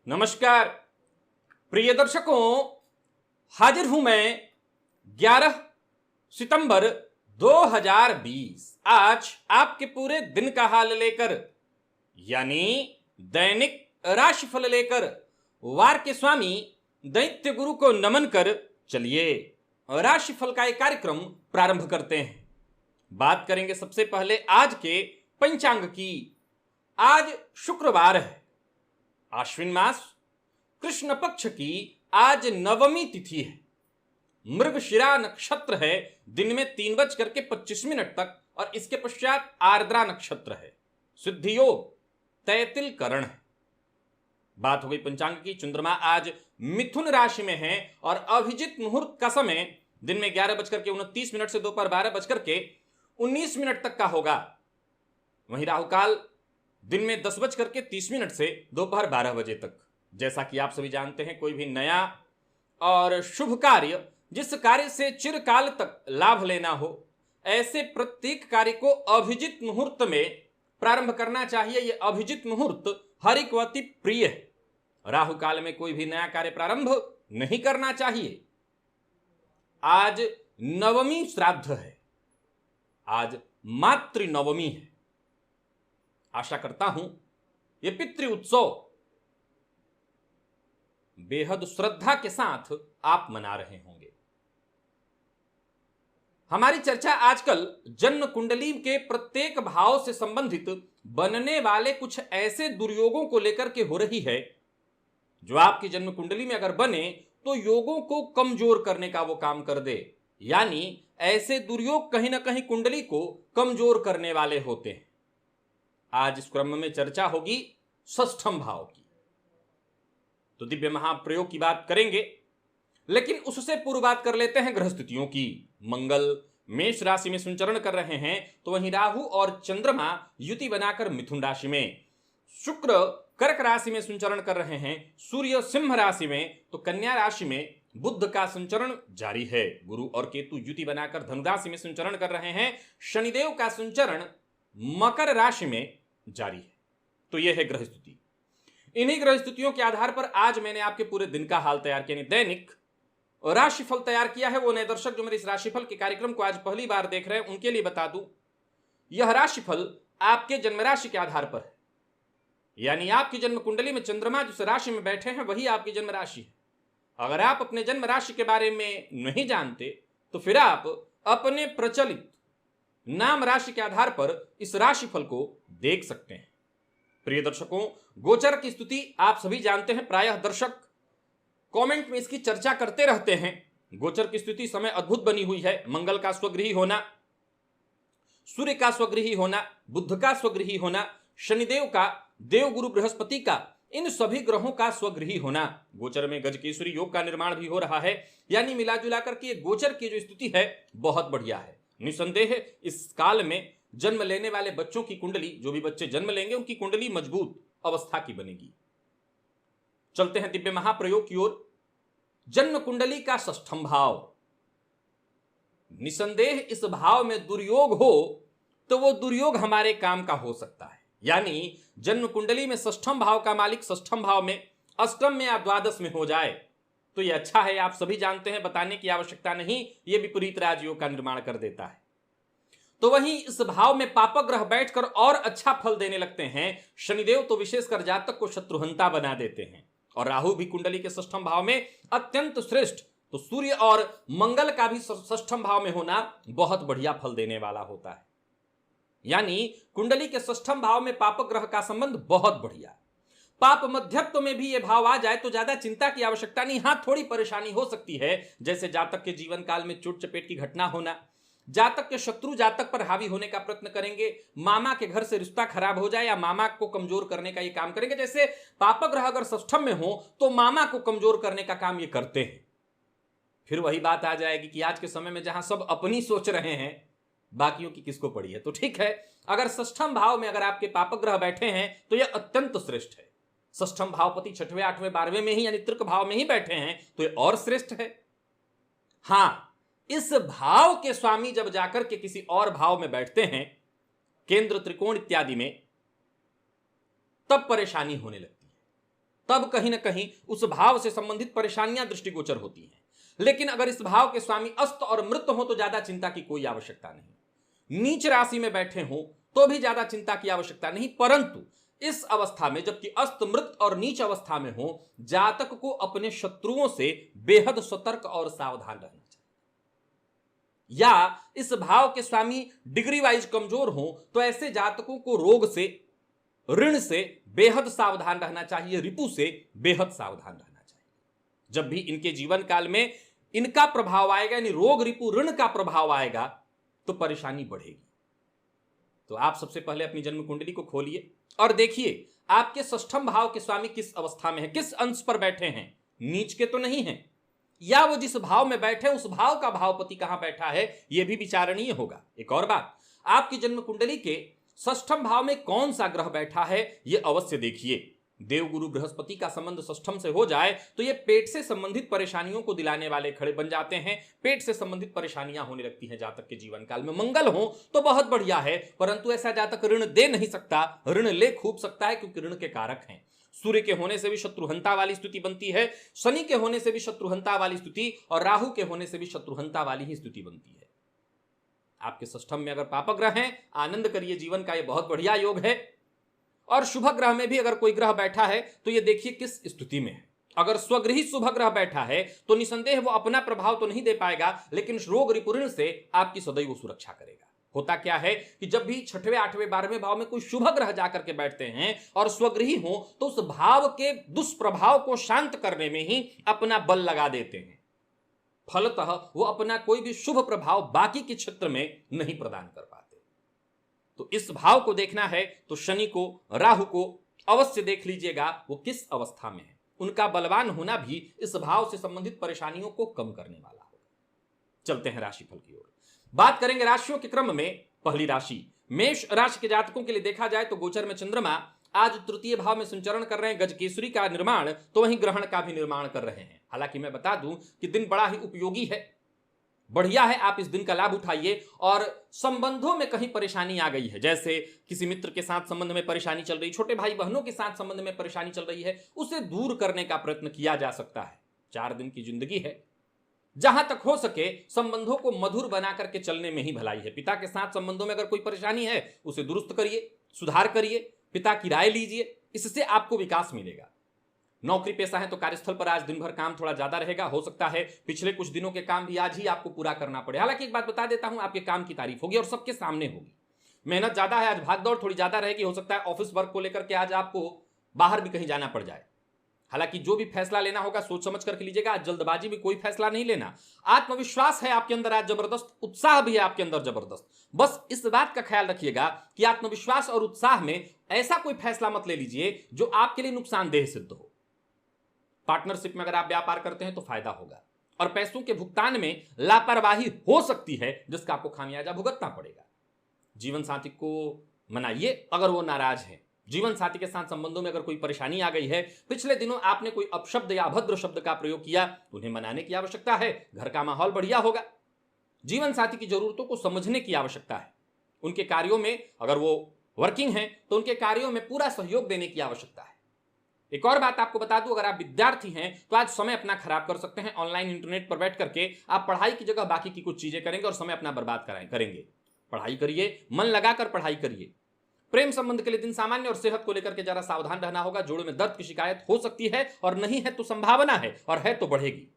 नमस्कार प्रिय दर्शकों, हाजिर हूं मैं 11 सितंबर 2020 आज आपके पूरे दिन का हाल लेकर, यानी दैनिक राशिफल लेकर वार के स्वामी दैत्य गुरु को नमन कर चलिए राशिफल का एक कार्यक्रम प्रारंभ करते हैं। बात करेंगे सबसे पहले आज के पंचांग की। आज शुक्रवार है, आश्विन मास कृष्ण पक्ष की आज नवमी तिथि है। मृगशिरा नक्षत्र है, दिन में 3:25 तक और इसके पश्चात आर्द्रा नक्षत्र है। सिद्धि योग तैतिल करण है। बात हो गई पंचांग की। चंद्रमा आज मिथुन राशि में है और अभिजित मुहूर्त का समय दिन में 11:29 से दोपहर 12:19 तक का होगा। वहीं राहुकाल दिन में 10:30 से दोपहर 12 बजे तक। जैसा कि आप सभी जानते हैं, कोई भी नया और शुभ कार्य जिस कार्य से चिरकाल तक लाभ लेना हो, ऐसे प्रत्येक कार्य को अभिजित मुहूर्त में प्रारंभ करना चाहिए। यह अभिजित मुहूर्त हरिक व अति प्रिय है। राहु काल में कोई भी नया कार्य प्रारंभ नहीं करना चाहिए। आज नवमी श्राद्ध है, आज मातृ नवमी है। आशा करता हूं यह पितृ उत्सव बेहद श्रद्धा के साथ आप मना रहे होंगे। हमारी चर्चा आजकल जन्म कुंडली के प्रत्येक भाव से संबंधित बनने वाले कुछ ऐसे दुर्योगों को लेकर के हो रही है जो आपकी जन्म कुंडली में अगर बने तो योगों को कमजोर करने का वो काम कर दे। यानी ऐसे दुर्योग कहीं ना कहीं कुंडली को कमजोर करने वाले होते हैं। आज इस क्रम में चर्चा होगी षष्ठम भाव की, तो दिव्य महाप्रयोग की बात करेंगे, लेकिन उससे पूर्व बात कर लेते हैं ग्रह स्थितियों की। मंगल मेष राशि में संचरण कर रहे हैं, तो वहीं राहु और चंद्रमा युति बनाकर मिथुन राशि में, शुक्र कर्क राशि में संचरण कर रहे हैं, सूर्य सिंह राशि में, तो कन्या राशि में बुध का संचरण जारी है। गुरु और केतु युति बनाकर धनु राशि में संचरण कर रहे हैं। शनिदेव का संचरण मकर राशि में जारी है। तो यह है ग्रह स्थिति। इन्हीं ग्रह स्थितियों के आधार पर आज मैंने आपके पूरे दिन का हाल तैयार किया, दैनिक राशिफल तैयार किया है। वो नए दर्शक जो मेरे इस राशिफल के कार्यक्रम को आज पहली बार देख रहे हैं, उनके लिए बता दूं, यह राशिफल आपके जन्म राशि के आधार पर है। यानी आपकी जन्म कुंडली में चंद्रमा जिस राशि में बैठे हैं वही आपकी जन्म राशि है। अगर आप अपने जन्म राशि के बारे में नहीं जानते तो फिर आप अपने प्रचलित नाम राशि के आधार पर इस राशिफल को देख सकते हैं। प्रिय दर्शकों, गोचर की स्थिति आप सभी जानते हैं। प्रायः दर्शक कमेंट में इसकी चर्चा करते रहते हैं। गोचर की स्थिति समय अद्भुत बनी हुई है। मंगल का स्वगृही होना, सूर्य का स्वगृही होना, बुध का स्वगृही होना, शनिदेव का, देवगुरु बृहस्पति का, इन सभी ग्रहों का स्वगृही होना। गोचर में गजकेसरी योग का निर्माण भी हो रहा है। यानी मिला जुला करके गोचर की जो स्थिति है बहुत बढ़िया है। निसंदेह इस काल में जन्म लेने वाले बच्चों की कुंडली, जो भी बच्चे जन्म लेंगे उनकी कुंडली मजबूत अवस्था की बनेगी। चलते हैं दिव्य महाप्रयोग की ओर। जन्म कुंडली का षष्ठम भाव, निसंदेह इस भाव में दुर्योग हो तो वो दुर्योग हमारे काम का हो सकता है। यानी जन्म कुंडली में षष्ठम भाव का मालिक षष्ठम भाव में, अष्टम में या द्वादश में हो जाए तो ये अच्छा है। आप सभी जानते हैं, बताने की आवश्यकता नहीं, ये विपरीत राजयोग का निर्माण कर देता है। तो वहीं इस भाव में पापक ग्रह बैठकर और अच्छा फल देने लगते हैं। शनिदेव तो विशेषकर जातक को शत्रुहंता बना देते हैं, और राहु भी कुंडली के षष्ठम भाव में अत्यंत श्रेष्ठ। तो सूर्य और मंगल का भी षष्ठम भाव में होना बहुत बढ़िया फल देने वाला होता है। यानी कुंडली के षष्ठम भाव में पापक ग्रह का संबंध बहुत बढ़िया। पाप मध्यत्व में भी यह भाव आ जाए तो ज्यादा चिंता की आवश्यकता नहीं। हां, थोड़ी परेशानी हो सकती है, जैसे जातक के जीवन काल में चोट चपेट की घटना होना, जातक के शत्रु जातक पर हावी होने का प्रयत्न करेंगे, मामा के घर से रिश्ता खराब हो जाए या मामा को कमजोर करने का ये काम करेंगे। जैसे पापक ग्रह अगर षष्ठम में हो तो मामा को कमजोर करने का काम ये करते हैं। फिर वही बात आ जाएगी कि आज के समय में जहां सब अपनी सोच रहे हैं, बाकियों की किसको पड़ी है। तो ठीक है, अगर षष्ठम भाव में अगर आपके पापक ग्रह बैठे हैं तो यह अत्यंत श्रेष्ठ है। षष्ठम भावपति 6वें 8वें 12वें में ही यानी तृक भाव में ही बैठे हैं तो यह और श्रेष्ठ है। हां, इस भाव के स्वामी जब जाकर के किसी और भाव में बैठते हैं, केंद्र त्रिकोण इत्यादि में, तब परेशानी होने लगती है। तब कहीं ना कहीं उस भाव से संबंधित परेशानियां दृष्टिगोचर होती हैं। लेकिन अगर इस भाव के स्वामी अस्त और मृत हो तो ज्यादा चिंता की कोई आवश्यकता नहीं। नीच राशि में बैठे हो तो भी ज्यादा चिंता की आवश्यकता नहीं, परंतु इस अवस्था में जबकि अस्त मृत और नीच अवस्था में हो, जातक को अपने शत्रुओं से बेहद सतर्क और सावधान रहना चाहिए। या इस भाव के स्वामी डिग्री वाइज कमजोर हो तो ऐसे जातकों को रोग से, ऋण से बेहद सावधान रहना चाहिए, रिपु से बेहद सावधान रहना चाहिए। जब भी इनके जीवन काल में इनका प्रभाव आएगा, यानी रोग रिपु ऋण का प्रभाव आएगा, तो परेशानी बढ़ेगी। तो आप सबसे पहले अपनी जन्म कुंडली को खोलिए और देखिए आपके षष्ठम भाव के स्वामी किस अवस्था में है, किस अंश पर बैठे हैं। नीच के तो नहीं है, या वो जिस भाव में बैठे उस भाव का भावपति कहां बैठा है, यह भी विचारणीय होगा। एक और बात, आपकी जन्म कुंडली के षष्ठम भाव में कौन सा ग्रह बैठा है यह अवश्य देखिए। देवगुरु बृहस्पति का संबंध षष्ठम से हो जाए तो ये पेट से संबंधित परेशानियों को दिलाने वाले खड़े बन जाते हैं। पेट से संबंधित परेशानियां होने लगती हैं जातक के जीवन काल में। मंगल हो तो बहुत बढ़िया है, परंतु ऐसा जातक ऋण दे नहीं सकता, ऋण ले खूब सकता है, क्योंकि ऋण के कारक हैं। सूर्य के होने से भी शत्रुहंता वाली स्थिति बनती है, शनि के होने से भी शत्रुहंता वाली स्थिति, और राहु के होने से भी शत्रुहंता वाली ही स्थिति बनती है। आपके षष्ठम में अगर पाप ग्रह हैं, आनंद करिए, जीवन का यह बहुत बढ़िया योग है। और शुभ ग्रह में भी अगर कोई ग्रह बैठा है तो ये देखिए किस स्थिति में है। अगर स्वगृही शुभ ग्रह बैठा है तो निसंदेह वो अपना प्रभाव तो नहीं दे पाएगा, लेकिन रोग रिपुऋण से आपकी सदैव सुरक्षा करेगा। होता क्या है कि जब भी 6वें 8वें 12वें भाव में कोई शुभ ग्रह जाकर के बैठते हैं और स्वगृही हो तो उस भाव के दुष्प्रभाव को शांत करने में ही अपना बल लगा देते हैं। फलतः वो अपना कोई भी शुभ प्रभाव बाकी के क्षेत्र में नहीं प्रदान कर पाते। तो इस भाव को देखना है तो शनि को, राहु को अवश्य देख लीजिएगा वो किस अवस्था में है। उनका बलवान होना भी इस भाव से संबंधित परेशानियों को कम करने वाला होगा। चलते हैं राशिफल की ओर। बात करेंगे राशियों के क्रम में। पहली राशि मेष राशि के जातकों के लिए देखा जाए तो गोचर में चंद्रमा आज तृतीय भाव में संचरण कर रहे हैं। गजकेसरी का निर्माण तो वहीं ग्रहण का भी निर्माण कर रहे हैं। हालांकि मैं बता दूं कि दिन बड़ा ही उपयोगी है, बढ़िया है, आप इस दिन का लाभ उठाइए। और संबंधों में कहीं परेशानी आ गई है, जैसे किसी मित्र के साथ संबंध में परेशानी चल रही, छोटे भाई बहनों के साथ संबंध में परेशानी चल रही है, उसे दूर करने का प्रयत्न किया जा सकता है। 4 दिन की जिंदगी है, जहां तक हो सके संबंधों को मधुर बना करके चलने में ही भलाई है। पिता के साथ संबंधों में अगर कोई परेशानी है उसे दुरुस्त करिए, सुधार करिए, पिता की राय लीजिए, इससे आपको विकास मिलेगा। नौकरी पेशा है तो कार्यस्थल पर आज दिन भर काम थोड़ा ज्यादा रहेगा। हो सकता है पिछले कुछ दिनों के काम भी आज ही आपको पूरा करना पड़े। हालांकि एक बात बता देता हूं, आपके काम की तारीफ होगी और सबके सामने होगी। मेहनत ज्यादा है, आज भागदौड़ थोड़ी ज्यादा रहेगी। हो सकता है ऑफिस वर्क को लेकर के आज आपको बाहर भी कहीं जाना पड़ जाए। हालांकि जो भी फैसला लेना होगा सोच समझ करके लीजिएगा। आज जल्दबाजी में कोई फैसला नहीं लेना। आत्मविश्वास है आपके अंदर आज जबरदस्त, उत्साह भी है आपके अंदर जबरदस्त। बस इस बात का ख्याल रखिएगा कि आत्मविश्वास और उत्साह में ऐसा कोई फैसला मत ले लीजिए जो आपके लिए नुकसानदेह सिद्ध हो। पार्टनरशिप में अगर आप व्यापार करते हैं तो फायदा होगा, और पैसों के भुगतान में लापरवाही हो सकती है जिसका आपको खामियाजा भुगतना पड़ेगा। जीवन साथी को मनाइए अगर वो नाराज है। जीवन साथी के साथ संबंधों में अगर कोई परेशानी आ गई है, पिछले दिनों आपने कोई अपशब्द या अभद्र शब्द का प्रयोग किया, उन्हें मनाने की आवश्यकता है। घर का माहौल बढ़िया होगा। जीवन साथी की जरूरतों को समझने की आवश्यकता है। उनके कार्यों में अगर वो वर्किंग है तो उनके कार्यों में पूरा सहयोग देने की आवश्यकता है। एक और बात आपको बता दूं, अगर आप विद्यार्थी हैं तो आज समय अपना खराब कर सकते हैं। ऑनलाइन इंटरनेट पर बैठ करके आप पढ़ाई की जगह बाकी की कुछ चीजें करेंगे और समय अपना बर्बाद करेंगे। पढ़ाई करिए, मन लगाकर पढ़ाई करिए। प्रेम संबंध के लिए दिन सामान्य, और सेहत को लेकर के जरा सावधान रहना होगा। जोड़ों में दर्द की शिकायत हो सकती है, और नहीं है तो संभावना है, और है तो बढ़ेगी।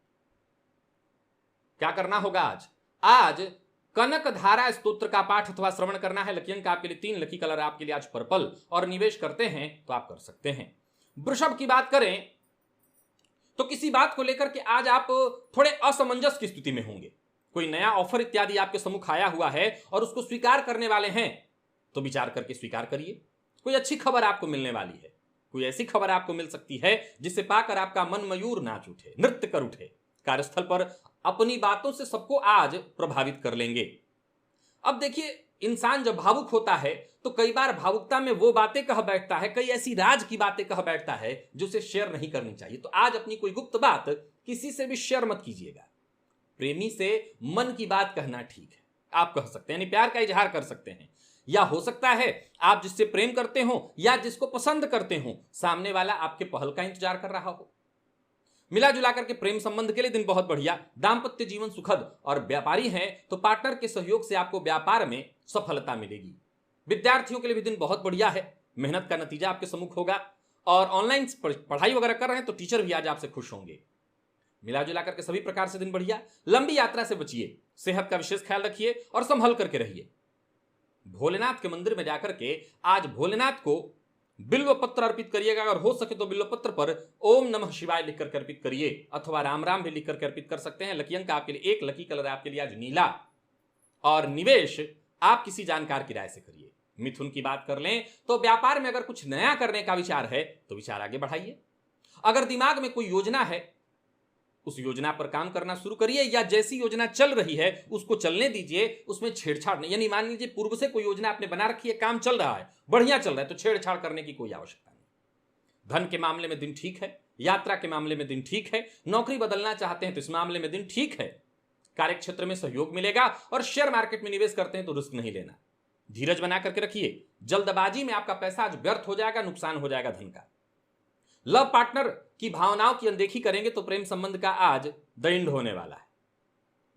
क्या करना होगा आज कनक धारा स्तोत्र का पाठ अथवा श्रवण करना है। लकी अंक आपके लिए 3, लकी कलर आपके लिए आज पर्पल, और निवेश करते हैं तो आप कर सकते हैं। वृषभ की बात करें तो किसी बात को लेकर के आज आप थोड़े असमंजस की स्थिति में होंगे। कोई नया ऑफर इत्यादि आपके सम्मुख आया हुआ है और उसको स्वीकार करने वाले हैं तो विचार करके स्वीकार करिए। कोई अच्छी खबर आपको मिलने वाली है, कोई ऐसी खबर आपको मिल सकती है जिसे पाकर आपका मन मयूर नाच उठे, नृत्य कर उठे। कार्यस्थल पर अपनी बातों से सबको आज प्रभावित कर लेंगे। अब देखिए, इंसान जब भावुक होता है तो कई बार भावुकता में वो बातें कह बैठता है, कई ऐसी राज की बातें कह बैठता है जो उसे शेयर नहीं करनी चाहिए। तो आज अपनी कोई गुप्त बात किसी से भी शेयर मत कीजिएगा। प्रेमी से मन की बात कहना ठीक है, आप कह सकते हैं, यानी प्यार का इजहार कर सकते हैं। या हो सकता है आप जिससे प्रेम करते हो या जिसको पसंद करते हो, सामने वाला आपके पहल का इंतजार कर रहा हो। मिला जुला करके प्रेम संबंध के लिए दिन बहुत बढ़िया, दाम्पत्य जीवन सुखद, और व्यापारी हैं तो पार्टनर के सहयोग से आपको व्यापार में सफलता मिलेगी। विद्यार्थियों के लिए भी दिन बहुत बढ़िया है, मेहनत का नतीजा आपके सम्मुख होगा, और ऑनलाइन पढ़ाई वगैरह कर रहे हैं तो टीचर भी आज आपसे खुश होंगे। मिला जुला करके सभी प्रकार से दिन बढ़िया। लंबी यात्रा से बचिए, सेहत का विशेष ख्याल रखिए और संभल करके रहिए। भोलेनाथ के मंदिर में जाकर के आज भोलेनाथ को बिल्व पत्र अर्पित करिएगा। अगर हो सके तो बिल्व पत्र पर ओम नमः शिवाय लिख करके अर्पित करिए, अथवा राम राम भी लिख करके अर्पित कर सकते हैं। लकी अंक आपके लिए 1, लकी कलर आपके लिए आज नीला, और निवेश आप किसी जानकार की राय से करिए। मिथुन की बात कर लें तो व्यापार में अगर कुछ नया करने का विचार है तो विचार आगे बढ़ाइए। अगर दिमाग में कोई योजना है उस योजना पर काम करना शुरू करिए, या जैसी योजना चल रही है उसको चलने दीजिए, उसमें छेड़छाड़ नहीं। यानी मान लीजिए पूर्व से कोई योजना आपने बना रखी है, काम चल रहा है, बढ़िया चल रहा है, तो छेड़छाड़ करने की कोई आवश्यकता नहीं। धन के मामले में दिन ठीक है, यात्रा के मामले में दिन ठीक है, नौकरी बदलना चाहते हैं तो इस मामले में दिन ठीक है, कार्य क्षेत्र में सहयोग मिलेगा, और शेयर मार्केट में निवेश करते हैं तो रिस्क नहीं लेना। धीरज बना करके रखिए, जल्दबाजी में आपका पैसा आज व्यर्थ हो जाएगा, नुकसान हो जाएगा धन का। लव पार्टनर की भावनाओं की अनदेखी करेंगे तो प्रेम संबंध का आज दैंड होने वाला है।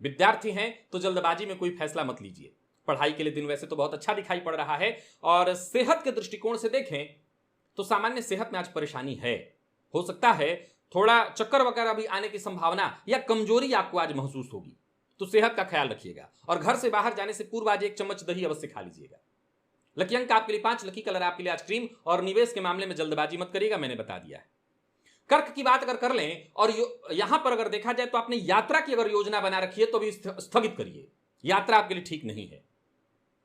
विद्यार्थी हैं तो जल्दबाजी में कोई फैसला मत लीजिए। पढ़ाई के लिए दिन वैसे तो बहुत अच्छा दिखाई पड़ रहा है, और सेहत के दृष्टिकोण से देखें तो सामान्य सेहत में आज परेशानी है। हो सकता है थोड़ा चक्कर वगैरह भी आने की संभावना या कमजोरी आपको आज महसूस होगी, तो सेहत का ख्याल रखिएगा। और घर से बाहर जाने से पूर्व आज 1 चम्मच दही अवश्य खा लीजिएगा। लकी अंक आपके लिए 5, लकी कलर आपके लिए आज क्रीम, और निवेश के मामले में जल्दबाजी मत करिएगा, मैंने बता दिया है। कर्क की बात अगर कर लें और यहां पर अगर देखा जाए तो आपने यात्रा की अगर योजना बना रखी है तो भी स्थगित करिए, यात्रा आपके लिए ठीक नहीं है।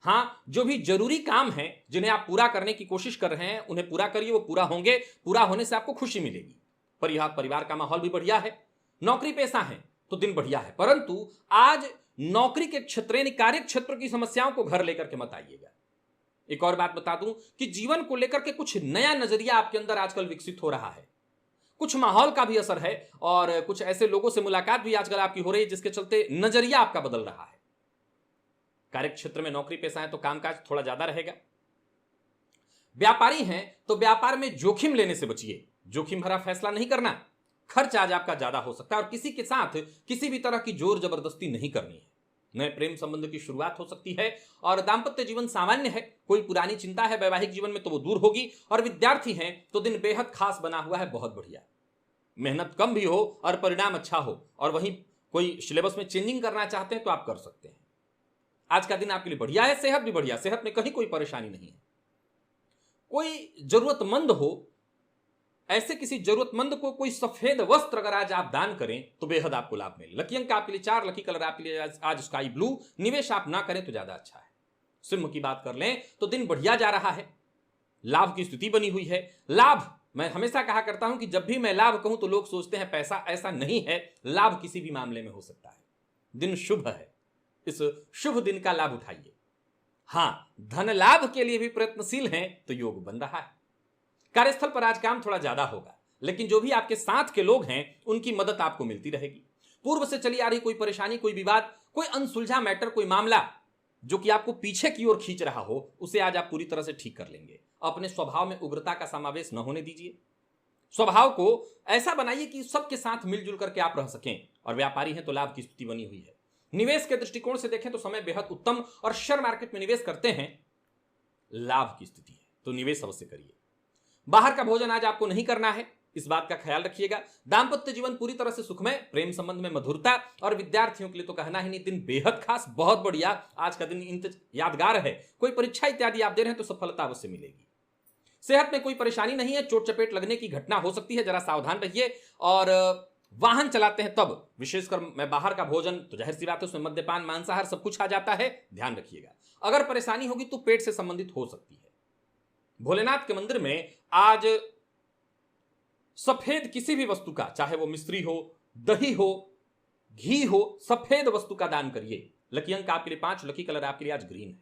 हां, जो भी जरूरी काम है जिन्हें आप पूरा करने की कोशिश कर रहे हैं उन्हें पूरा करिए, वो पूरा होंगे, पूरा होने से आपको खुशी मिलेगी। परिवार का माहौल भी बढ़िया है। नौकरी पेशा है तो दिन बढ़िया है, परंतु आज नौकरी के क्षेत्र यानी कार्य क्षेत्र की समस्याओं को घर लेकर के मत आइएगा। एक और बात बता दूं कि जीवन को लेकर के कुछ नया नजरिया आपके अंदर आजकल विकसित हो रहा है। कुछ माहौल का भी असर है, और कुछ ऐसे लोगों से मुलाकात भी आजकल आपकी हो रही है जिसके चलते नजरिया आपका बदल रहा है। कार्य क्षेत्र में नौकरी पेशा है तो कामकाज थोड़ा ज्यादा रहेगा। व्यापारी हैं तो व्यापार में जोखिम लेने से बचिए, जोखिम भरा फैसला नहीं करना। खर्च आज आपका ज्यादा हो सकता है, और किसी के साथ किसी भी तरह की जोर जबरदस्ती नहीं करनी है। नए प्रेम संबंध की शुरुआत हो सकती है, और दाम्पत्य जीवन सामान्य है। कोई पुरानी चिंता है वैवाहिक जीवन में तो वो दूर होगी, और विद्यार्थी हैं तो दिन बेहद खास बना हुआ है, बहुत बढ़िया। मेहनत कम भी हो और परिणाम अच्छा हो, और वहीं कोई सिलेबस में चेंजिंग करना चाहते हैं तो आप कर सकते हैं। आज का दिन आपके लिए बढ़िया है, सेहत भी बढ़िया, सेहत में कहीं कोई परेशानी नहीं है। कोई जरूरतमंद हो, ऐसे किसी जरूरतमंद को कोई सफेद वस्त्र अगर आज आप दान करें तो बेहद आपको लाभ मिले। लकी अंक आपके लिए 4, लकी कलर आपके लिए आज स्काई ब्लू। निवेश आप ना करें तो ज्यादा अच्छा है। सिंह की बात कर लें तो दिन बढ़िया जा रहा है, लाभ की स्थिति बनी हुई है। लाभ, मैं हमेशा कहा करता हूं कि जब भी मैं लाभ कहूं तो लोग सोचते हैं पैसा, ऐसा नहीं है। लाभ किसी भी मामले में हो सकता है। दिन शुभ है, इस शुभ दिन का लाभ उठाइए। हां, धन लाभ के लिए भी प्रयत्नशील हैं तो योग बन रहा है। कार्यस्थल पर आज काम थोड़ा ज्यादा होगा, लेकिन जो भी आपके साथ के लोग हैं उनकी मदद आपको मिलती रहेगी। पूर्व से चली आ रही कोई परेशानी, कोई विवाद, कोई अनसुलझा मैटर, कोई मामला जो कि आपको पीछे की ओर खींच रहा हो, उसे आज आप पूरी तरह से ठीक कर लेंगे। अपने स्वभाव में उग्रता का समावेश न होने दीजिए। स्वभाव को ऐसा बनाइए कि सबके साथ मिलजुल करके आप रह सकें, और व्यापारी हैं तो लाभ की स्थिति बनी हुई है। निवेश के दृष्टिकोण से देखें तो समय बेहद उत्तम, और शेयर मार्केट में निवेश करते हैं, लाभ की स्थिति है तो निवेश अवश्य करिए। बाहर का भोजन आज आपको नहीं करना है, इस बात का ख्याल रखिएगा। दाम्पत्य जीवन पूरी तरह से सुखमय, प्रेम संबंध में मधुरता, और विद्यार्थियों के लिए तो कहना ही नहीं, दिन बेहद खास, बहुत बढ़िया। आज का दिन यादगार है। कोई परीक्षा इत्यादि आप दे रहे हैं तो सफलता अवश्य मिलेगी। सेहत में कोई परेशानी नहीं है, चोट चपेट लगने की घटना हो सकती है, जरा सावधान रहिए। और वाहन चलाते हैं तब, विशेषकर मैं बाहर का भोजन तो जाहिर सी बात है उसमें मद्यपान, मांसाहार सब कुछ आ जाता है, ध्यान रखिएगा। अगर परेशानी होगी तो पेट से संबंधित हो सकती है। भोलेनाथ के मंदिर में आज सफेद किसी भी वस्तु का, चाहे वो मिश्री हो, दही हो, घी हो, सफेद वस्तु का दान करिए। लकी अंक आपके लिए 5, लकी कलर आपके लिए आज ग्रीन है।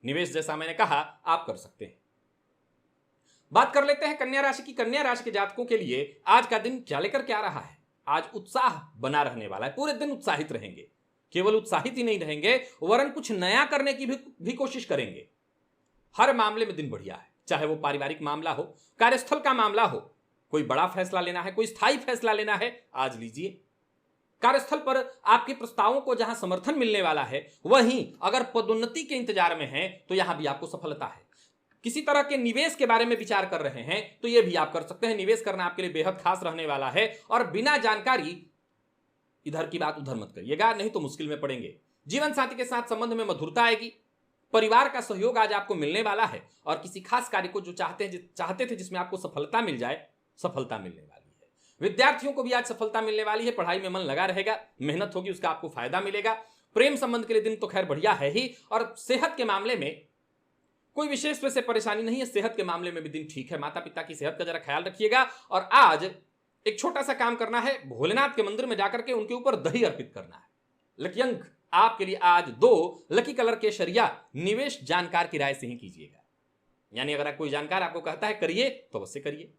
निवेश जैसा मैंने कहा आप कर सकते हैं। बात कर लेते हैं कन्या राशि की। कन्या राशि के जातकों के लिए आज का दिन क्या लेकर के आ रहा है। आज उत्साह बना रहने वाला है, पूरे दिन उत्साहित रहेंगे। केवल उत्साहित ही नहीं रहेंगे, वरन कुछ नया करने की भी कोशिश करेंगे। हर मामले में दिन बढ़िया है, चाहे वो पारिवारिक मामला हो, कार्यस्थल का मामला हो, कोई बड़ा फैसला लेना है, कोई स्थायी फैसला लेना है, आज लीजिए। कार्यस्थल पर आपके प्रस्तावों को जहां समर्थन मिलने वाला है, वहीं अगर पदोन्नति के इंतजार में हैं तो यहां भी आपको सफलता है। किसी तरह के निवेश के बारे में विचार कर रहे हैं तो यह भी आप कर सकते हैं। निवेश करना आपके लिए बेहद खास रहने वाला है और बिना जानकारी इधर की बात उधर मत करिएगा, नहीं तो मुश्किल में पड़ेंगे। जीवन साथी के साथ संबंध में मधुरता आएगी। परिवार का सहयोग आज आपको मिलने वाला है और किसी खास कार्य को जो चाहते थे जिसमें आपको सफलता मिल जाए, सफलता मिलने वाली है। विद्यार्थियों को भी आज सफलता मिलने वाली है। पढ़ाई में मन लगा रहेगा, मेहनत होगी, उसका आपको फायदा मिलेगा। प्रेम संबंध के लिए दिन तो खैर बढ़िया है ही। और सेहत के मामले में कोई विशेष वैसे परेशानी नहीं है, सेहत के मामले में भी दिन ठीक है। माता पिता की सेहत का जरा ख्याल रखिएगा। और आज एक छोटा सा काम करना है, भोलेनाथ के मंदिर में जाकर के उनके ऊपर दही अर्पित करना है। लकी अंक आपके लिए आज 2, लकी कलर केसरिया। निवेश जानकार की राय से ही कीजिएगा, यानी अगर कोई जानकार आपको कहता है करिए तो अवश्य करिए।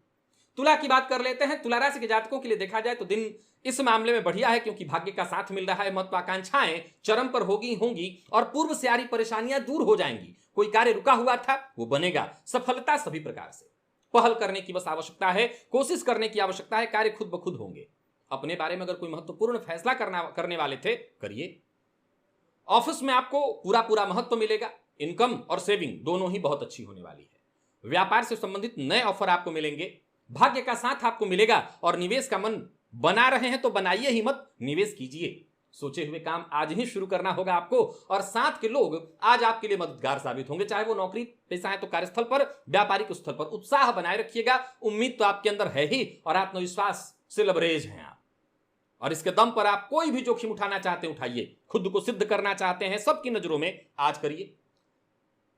तुला की बात कर लेते हैं। तुला राशि के जातकों के लिए देखा जाए तो दिन इस मामले में बढ़िया है, क्योंकि भाग्य का साथ मिल रहा है। महत्वाकांक्षाएं चरम पर होंगी और पूर्व से आ रही परेशानियां दूर हो जाएंगी। कोई कार्य रुका हुआ था वो बनेगा। सफलता सभी प्रकार से। पहल करने की बस आवश्यकता है, कोशिश करने की आवश्यकता है, कार्य खुद ब खुद होंगे। अपने बारे में अगर कोई महत्वपूर्ण फैसला करने वाले थे, करिए। ऑफिस में आपको पूरा महत्व मिलेगा। इनकम और सेविंग दोनों ही बहुत अच्छी होने वाली है। व्यापार से संबंधित नए ऑफर आपको मिलेंगे। भाग्य का साथ आपको मिलेगा और निवेश का मन बना रहे हैं तो बनाइए ही मत, निवेश कीजिए। सोचे हुए काम आज ही शुरू करना होगा आपको और साथ के लोग आज आपके लिए मददगार साबित होंगे। चाहे वो नौकरी पेशा है तो कार्यस्थल पर, व्यापारिक स्थल पर उत्साह बनाए रखिएगा। उम्मीद तो आपके अंदर है ही और आत्मविश्वास से लबरेज हैं आप, और इसके दम पर आप कोई भी जोखिम उठाना चाहते हैं उठाइए। खुद को सिद्ध करना चाहते हैं सबकी नजरों में, आज करिए।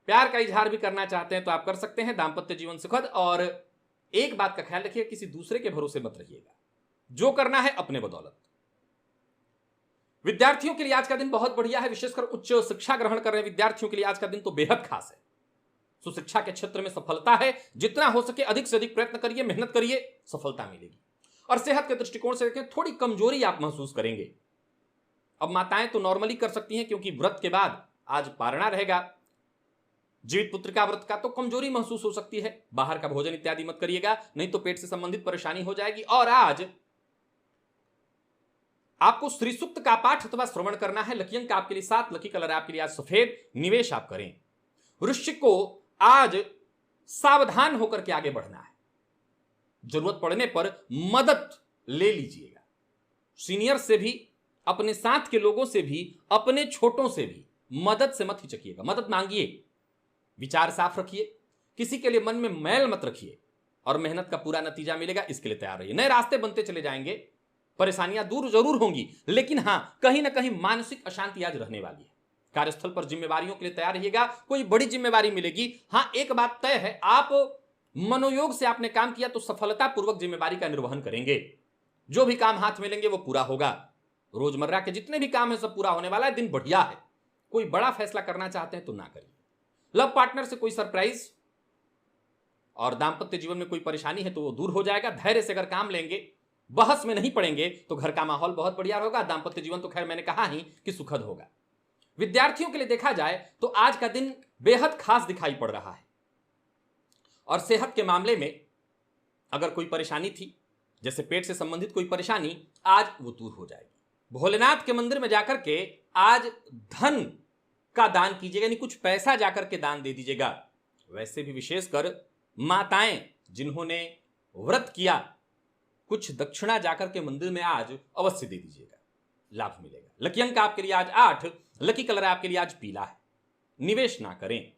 प्यार का इजहार भी करना चाहते हैं तो आप कर सकते हैं। दाम्पत्य जीवन सुखद। और एक बात का ख्याल रखिए, किसी दूसरे के भरोसे मत रहिएगा। जो करना है अपने बदौलत। विद्यार्थियों के लिए आज का दिन बहुत बढ़िया है। विशेषकर उच्च शिक्षा ग्रहण कर रहे विद्यार्थियों के लिए आज का दिन तो बेहद खास है। सुशिक्षा के क्षेत्र में सफलता है। जितना हो सके अधिक से अधिक प्रयत्न करिए, मेहनत करिए, सफलता मिलेगी। और सेहत के दृष्टिकोण से देखें, थोड़ी कमजोरी आप महसूस करेंगे। अब माताएं तो नॉर्मली कर सकती हैं, क्योंकि व्रत के बाद आज पारणा रहेगा। जीवित पुत्र का व्रत का तो कमजोरी महसूस हो सकती है। बाहर का भोजन इत्यादि मत करिएगा, नहीं तो पेट से संबंधित परेशानी हो जाएगी। और आज आपको श्री सूक्त का पाठ अथवा श्रवण करना है। लकी अंक आपके लिए 7, लकी कलर आपके लिए आज सफेद। निवेश आप करें। वृश्चिक को आज सावधान होकर के आगे बढ़ना है। जरूरत पड़ने पर मदद ले लीजिएगा। सीनियर से भी, अपने साथ के लोगों से भी, अपने छोटों से भी मदद से मत हिचकिएगा, मदद मांगिए। विचार साफ रखिए, किसी के लिए मन में मैल मत रखिए और मेहनत का पूरा नतीजा मिलेगा, इसके लिए तैयार रहिए। नए रास्ते बनते चले जाएंगे, परेशानियां दूर जरूर होंगी, लेकिन हां कहीं ना कहीं मानसिक अशांति आज रहने वाली है। कार्यस्थल पर जिम्मेवारियों के लिए तैयार रहिएगा। कोई बड़ी जिम्मेवारी मिलेगी। हां एक बात तय है, आप मनोयोग से आपने काम किया तो सफलतापूर्वक जिम्मेवारी का निर्वहन करेंगे। जो भी काम हाथ में लेंगे वो पूरा होगा। रोजमर्रा के जितने भी काम है सब पूरा होने वाला है। दिन बढ़िया है। कोई बड़ा फैसला करना चाहते हैं तो ना करिए। लव पार्टनर से कोई सरप्राइज और दाम्पत्य जीवन में कोई परेशानी है तो वो दूर हो जाएगा। धैर्य से अगर काम लेंगे, बहस में नहीं पड़ेंगे तो घर का माहौल बहुत बढ़िया होगा। दाम्पत्य जीवन तो खैर मैंने कहा ही कि सुखद होगा। विद्यार्थियों के लिए देखा जाए तो आज का दिन बेहद खास दिखाई पड़ रहा है। और सेहत के मामले में अगर कोई परेशानी थी, जैसे पेट से संबंधित कोई परेशानी, आज वो दूर हो जाएगी। भोलेनाथ के मंदिर में जाकर के आज धन का दान कीजिएगा, यानी कुछ पैसा जाकर के दान दे दीजिएगा। वैसे भी विशेषकर माताएं जिन्होंने व्रत किया, कुछ दक्षिणा जाकर के मंदिर में आज अवश्य दे दीजिएगा, लाभ मिलेगा। लकी अंक आपके लिए आज 8, लकी कलर आपके लिए आज पीला है। निवेश ना करें।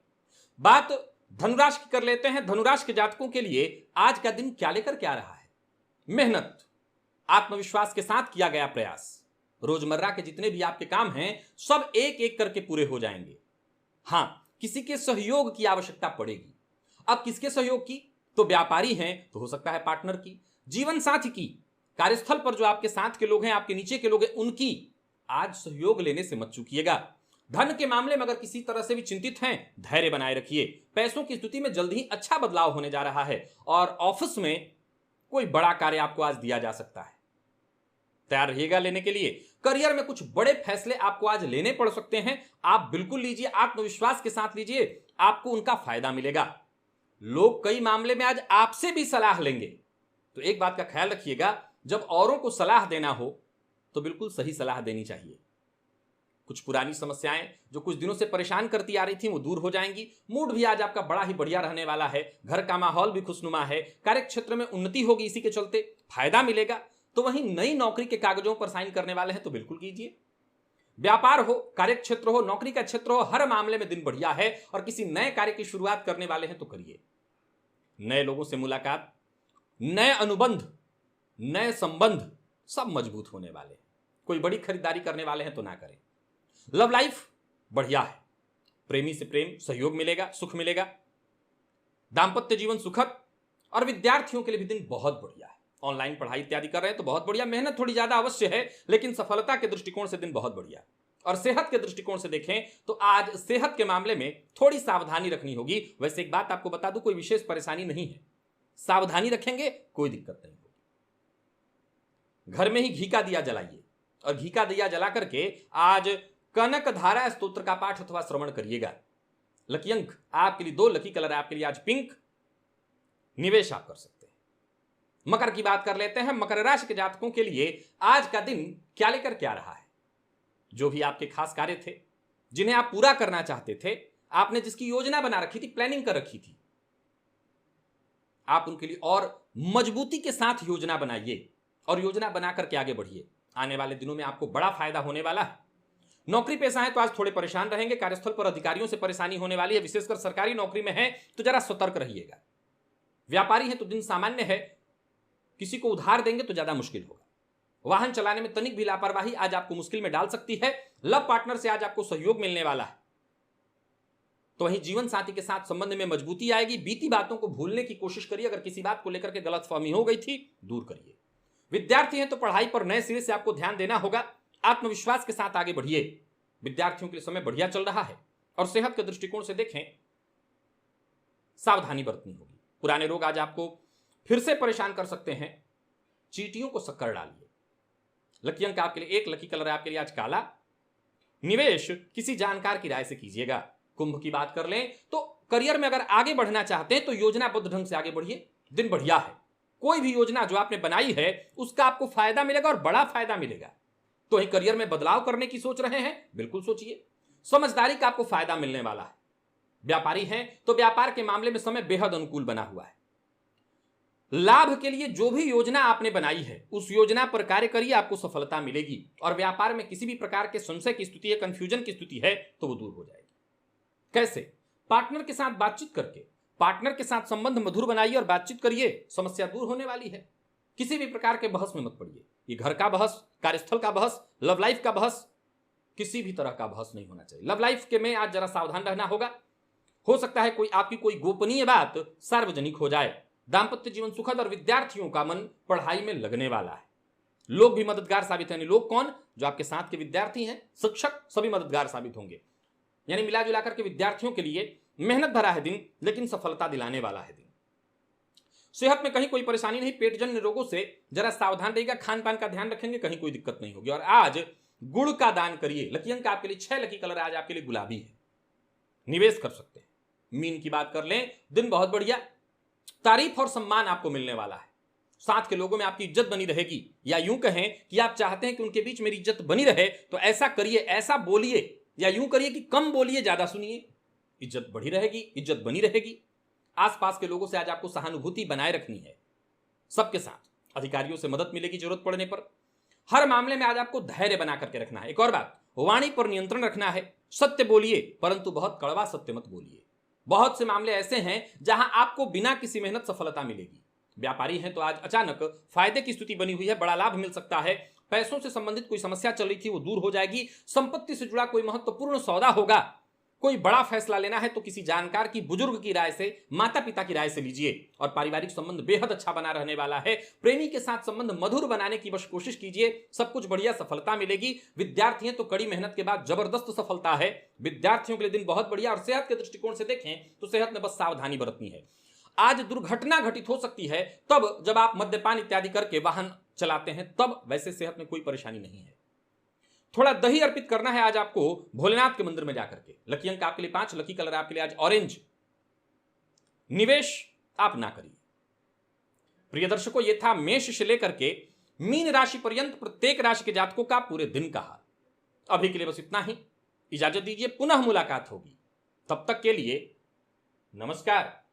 बात धनुराशि की कर लेते हैं। धनुराशि के जातकों के लिए आज का दिन क्या लेकर के आ रहा है? मेहनत, आत्मविश्वास के साथ किया गया प्रयास। रोजमर्रा के जितने भी आपके काम हैं सब एक एक करके पूरे हो जाएंगे। हां किसी के सहयोग की आवश्यकता पड़ेगी। अब किसके सहयोग की? तो व्यापारी हैं तो हो सकता है पार्टनर की, जीवन साथी की, कार्यस्थल पर जो आपके साथ के लोग हैं, आपके नीचे के लोग हैं, उनकी आज सहयोग लेने से मत चूकिएगा। धन के मामले में अगर किसी तरह से भी चिंतित हैं, धैर्य बनाए रखिए। पैसों की स्थिति में जल्द ही अच्छा बदलाव होने जा रहा है और ऑफिस में कोई बड़ा कार्य आपको आज दिया जा सकता है, तैयार रहिएगा लेने के लिए। करियर में कुछ बड़े फैसले आपको आज लेने पड़ सकते हैं, आप बिल्कुल लीजिए, आत्मविश्वास के साथ लीजिए, आपको उनका फायदा मिलेगा। लोग कई मामले में आज आपसे भी सलाह लेंगे, तो एक बात का ख्याल रखिएगा, जब औरों को सलाह देना हो तो बिल्कुल सही सलाह देनी चाहिए। कुछ पुरानी समस्याएं जो कुछ दिनों से परेशान करती आ रही थी वो दूर हो जाएंगी। मूड भी आज आपका बड़ा ही बढ़िया रहने वाला है, घर का माहौल भी खुशनुमा है, कार्य क्षेत्र में उन्नति होगी, इसी के चलते फायदा मिलेगा। तो वहीं नई नौकरी के कागजों पर साइन करने वाले हैं तो बिल्कुल कीजिए। व्यापार हो, कार्य क्षेत्र हो, नौकरी का क्षेत्र हो, हर मामले में दिन बढ़िया है और किसी नए कार्य की शुरुआत करने वाले हैं तो करिए। नए लोगों से मुलाकात, नए अनुबंध, नए संबंध सब मजबूत होने वाले हैं। कोई बड़ी खरीदारी करने वाले हैं तो ना करें। लव लाइफ बढ़िया है, प्रेमी से प्रेम सहयोग मिलेगा, सुख मिलेगा। दांपत्य जीवन सुखद और विद्यार्थियों के लिए भी दिन बहुत बढ़िया है। ऑनलाइन पढ़ाई इत्यादि कर रहे हैं तो बहुत बढ़िया, मेहनत थोड़ी ज्यादा अवश्य है लेकिन सफलता के दृष्टिकोण से दिन बहुत बढ़िया। और सेहत के दृष्टिकोण से देखें तो आज सेहत के मामले में थोड़ी सावधानी रखनी होगी। वैसे एक बात आपको बता दूं, कोई विशेष परेशानी नहीं है, सावधानी रखेंगे कोई दिक्कत नहीं होगी। घर में ही घी का दिया जलाइए और घी का दिया जला करके आज कनक धारा स्तोत्र का पाठ अथवा श्रवण करिएगा। लकी अंक आपके लिए 2, लकी कलर आपके लिए आज पिंक। निवेश आप कर सकते हैं। मकर की बात कर लेते हैं। मकर राशि के जातकों के लिए आज का दिन क्या लेकर क्या रहा है। जो भी आपके खास कार्य थे, जिन्हें आप पूरा करना चाहते थे, आपने जिसकी योजना बना रखी थी, प्लानिंग कर रखी थी, आप उनके लिए और मजबूती के साथ योजना बनाइए और योजना बना करके आगे बढ़िए। आने वाले दिनों में आपको बड़ा फायदा होने वाला है। नौकरी पेशा है तो आज थोड़े परेशान रहेंगे, कार्यस्थल पर अधिकारियों से परेशानी होने वाली है, विशेषकर सरकारी नौकरी में है तो जरा सतर्क रहिएगा। व्यापारी है तो दिन सामान्य है, किसी को उधार देंगे तो ज्यादा मुश्किल होगा। वाहन चलाने में तनिक भी लापरवाही आज आपको मुश्किल में डाल सकती है। लव पार्टनर से आज आपको सहयोग मिलने वाला है। तो वहीं जीवन साथी के साथ संबंध में मजबूती आएगी। बीती बातों को भूलने की कोशिश करिए, अगर किसी बात को लेकर के गलतफहमी हो गई थी दूर करिए। विद्यार्थी हैं तो पढ़ाई पर नए सिरे से आपको ध्यान देना होगा, आत्मविश्वास के साथ आगे बढ़िए। विद्यार्थियों के लिए समय बढ़िया चल रहा है और सेहत के दृष्टिकोण से देखें सावधानी बरतनी होगी। पुराने रोग आज आपको फिर से परेशान कर सकते हैं, चींटियों को शक्कर डालिए। लकी अंक आपके लिए 1, लकी कलर आपके लिए आज काला। निवेश किसी जानकार की राय से कीजिएगा। कुंभ की बात कर लें तो करियर में अगर आगे बढ़ना चाहते हैं तो योजनाबद्ध ढंग से आगे बढ़िए, दिन बढ़िया है। कोई भी योजना जो आपने बनाई है उसका आपको फायदा मिलेगा और बड़ा फायदा मिलेगा। तो वहीं करियर में बदलाव करने की सोच रहे हैं, बिल्कुल सोचिए, समझदारी का आपको फायदा मिलने वाला है। व्यापारी हैं तो व्यापार के मामले में समय बेहद अनुकूल बना हुआ है। लाभ के लिए जो भी योजना आपने बनाई है उस योजना पर कार्य करिए, आपको सफलता मिलेगी। और व्यापार में किसी भी प्रकार के संशय की स्थिति है, कंफ्यूजन की स्थिति है तो वो दूर हो जाएगी। कैसे? पार्टनर के साथ बातचीत करके, पार्टनर के साथ संबंध मधुर बनाइए और बातचीत करिए, समस्या दूर होने वाली है। किसी भी प्रकार के बहस में मत पड़िए। ये घर का बहस, कार्यस्थल का बहस, लव लाइफ का बहस, किसी भी तरह का बहस नहीं होना चाहिए। लव लाइफ के में आज जरा सावधान रहना होगा। हो सकता है कोई आपकी कोई गोपनीय बात सार्वजनिक हो जाए। दांपत्य जीवन सुखद और विद्यार्थियों का मन पढ़ाई में लगने वाला है। लोग भी मददगार साबित हैं। लोग कौन? जो आपके साथ के विद्यार्थी हैं, शिक्षक, सभी मददगार साबित होंगे। यानी मिला जुला करके विद्यार्थियों के लिए मेहनत भरा है दिन, लेकिन सफलता दिलाने वाला है दिन। सेहत में कहीं कोई परेशानी नहीं, पेटजन्य रोगों से जरा सावधान रहिएगा, खान पान का ध्यान रखेंगे, कहीं कोई दिक्कत नहीं होगी। और आज गुड़ का दान करिए। लकी अंक आपके लिए 6, लकी कलर आज आपके लिए गुलाबी है। निवेश कर सकते हैं। मीन की बात कर लें, दिन बहुत बढ़िया, तारीफ और सम्मान आपको मिलने वाला है। साथ के लोगों में आपकी इज्जत बनी रहेगी, या यूं कहें कि आप चाहते हैं कि उनके बीच मेरी इज्जत बनी रहे तो ऐसा करिए, ऐसा बोलिए, या यूं करिए कि कम बोलिए, ज्यादा सुनिए, इज्जत बढ़ी रहेगी, इज्जत बनी रहेगी। आसपास के लोगों से आज आपको सहानुभूति बनाए रखनी है। सबके साथ अधिकारियों से मदद मिलेगी जरूरत पड़ने पर। हर मामले में आज आपको धैर्य बना करके रखना है। एक और बात, वाणी पर नियंत्रण रखना है। सत्य बोलिए, परंतु बहुत कड़वा सत्य मत बोलिए। बहुत से मामले ऐसे हैं जहां आपको बिना किसी मेहनत सफलता मिलेगी। व्यापारी हैं तो आज अचानक फायदे की स्थिति बनी हुई है, बड़ा लाभ मिल सकता है। पैसों से संबंधित कोई समस्या चल रही थी वो दूर हो जाएगी। संपत्ति से जुड़ा कोई महत्वपूर्ण सौदा होगा। कोई बड़ा फैसला लेना है तो किसी जानकार की, बुजुर्ग की राय से, माता पिता की राय से लीजिए। और पारिवारिक संबंध बेहद अच्छा बना रहने वाला है। प्रेमी के साथ संबंध मधुर बनाने की बस कोशिश कीजिए, सब कुछ बढ़िया, सफलता मिलेगी। विद्यार्थी हैं तो कड़ी मेहनत के बाद जबरदस्त सफलता है। विद्यार्थियों के लिए दिन बहुत बढ़िया। और सेहत के दृष्टिकोण से देखें तो सेहत में बस सावधानी बरतनी है। आज दुर्घटना घटित हो सकती है तब जब आप मद्यपान इत्यादि करके वाहन चलाते हैं, तब। वैसे सेहत में कोई परेशानी नहीं है। थोड़ा दही अर्पित करना है आज आपको भोलेनाथ के मंदिर में जाकर के। लकी अंक आपके लिए 5, लकी कलर आपके लिए आज ऑरेंज। निवेश आप ना करिए। प्रिय दर्शकों, ये था मेष से लेकर के मीन राशि पर्यंत प्रत्येक राशि के जातकों का पूरे दिन का हाल। अभी के लिए बस इतना ही। इजाजत दीजिए, पुनः मुलाकात होगी। तब तक के लिए नमस्कार।